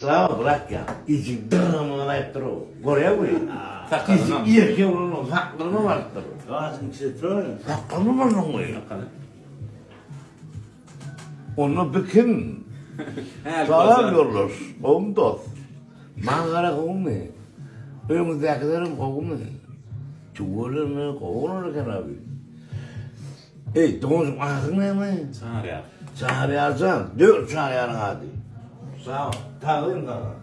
Sağ ol, bırak ya. İçin dırmağına ettir o. Koruya koyuyor. Takalım. İçin erkeğe vurulun, hakkını vardır. Ağzın içi troll. Hakkını vardır koyuyor. Onu bikin. Sağlam yollar. Oğum dost. Mangara kovmu. Önümüzdekilerin kovmu. Çuvalını kovulurken abi. Ey, doğuşum ağzın ne mi? Sana ya. Çağırırsan, dört çağırın hadi. Sağ ol, tağlayın sana.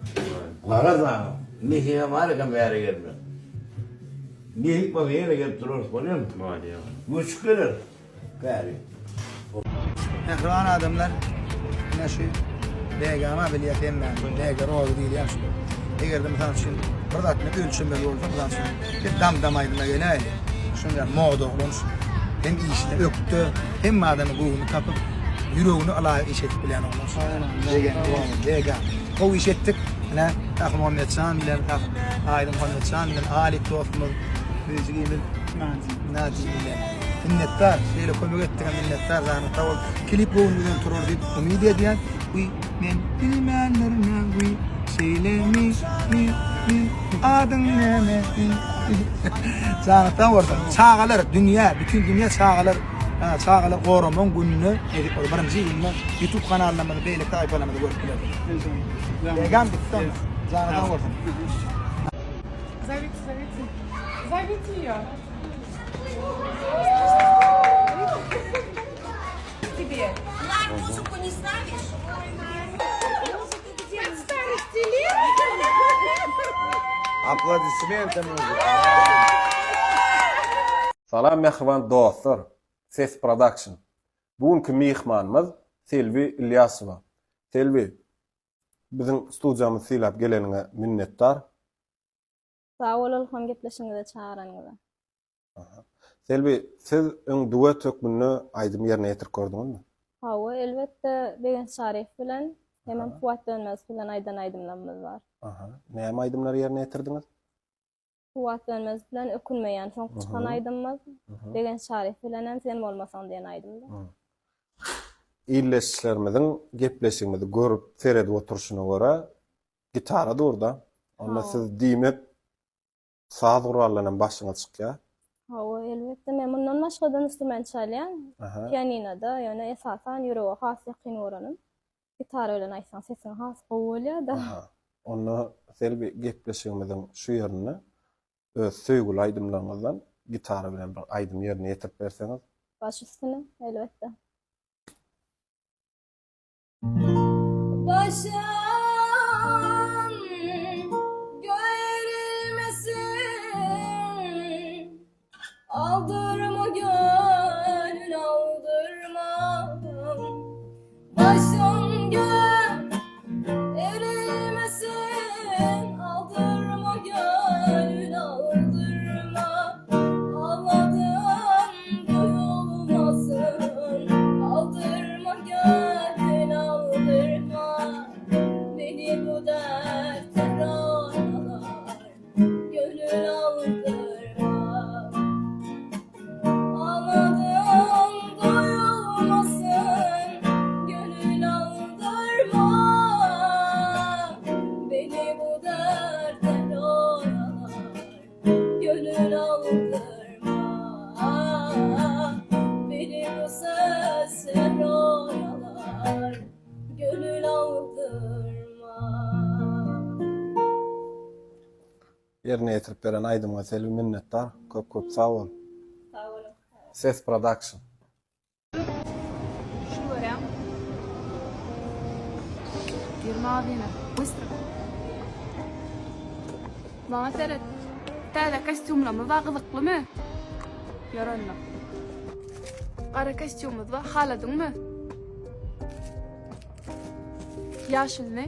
Kara sana. Nihiye var ya beri gelme. Nihik bana yere gelip durur, biliyor musun? Var ya. Buçuk gelir. Beri. Ehran adamlar yine şu DG'ma ameliyat emmem. DG roğu değil yani şu. Eğer de mesela şimdi bırdatını ölçümeli olsa buradan sonra bir dam aydına gene şunlar moda olmuş. Hem işini öktü hem adamı ruhunu kapıp yüreğini alay işetip bilen olmuş. DG. O işettik. Ne? Takım Muhammed Can bilen Aydın Muhammed Can bilen Alik dostumuz müziğimin Naci bilen. Minnettar, şöyle kömür ettiren minnettar zahmet tavul. Klip boğunluğundan turur deyip umid ediyen. Uy, men bilmenlerine uy, şeylemi, adın neme, zahmet tavul. Çağalar, dünya, bütün dünya çağalar. Çağalar Qoramon gününü edip o birinci gününü YouTube kanallarında böyle tayfalamada görüntüler. Legam bitti. Zahmet tavul. Завития. Тебе. Музыку не ставишь? От старости лет. Aplaudismente müzik. Salam mehriban dostlar. Ses Production. Bugünkü mehmanımız Selvi İlyasova. Selvi, bizim studiyamız silap gelenine minnettar. Sağ olun, gepleşiňize çağıranňyza. Selvi, siz öň duet tökmünü aýdym ýerine ýetirip gördüňizmi? Hawa elbetde Begen Şarif bilen hemem Fuat Dönmez bilen aýdymlarymyz bar. Näme aýdymlary ýerine ýetirdiňiz? Fuat Dönmez bilen ökünmeýän soň çykan aýdymyz. Begen Şarif bilen hem sen bolmasaň diýen aýdymda. İlleşlerimizin gepleşigimizi görüp seredip oturuşuna göre gitara durda. Onda siz diýmek saz gurallaryndan başyňyz çykýar. Hawa elbetde men mundan başgadan instrument çalýan. Pianinoda, ýöne esasan ýürege has ýakyn oranyn. Gitara bilen aýtsaň sesiň has gowulýar da. Onu Selvi gepleşigimizin şu ýerine öz söýgüli aýdymlaryňyzdan gitara bilen bir aýdym ýerine ýetirip berseňiz. Baş üstüne elbetde. Başım göğerilmesin, aldırma gönül aldırma. Başım göğerilmesin, aldırma gönül aldırma. Ağladım duyulmasın, aldırma gönül aldırma. Beni bu dertten ağlar, gönül aldırma. Ağladım duyulmasın, gönül aldırma. Beni bu dertten ağlar, gönül aldırma. Beni bu sesler oyalar, gönül aldırma. Yerine ýetirip beren aýdymga Selvi minnettar. Köp sağ ol. Sağ olun. Ses Production. Что говоря? Германия. Быстро. Bana teret. Täze kostyumlarymyz wa gyzyklymy? Ýaranma. Qara kostyumumyz wa haladyňmy? Ýaşylmy?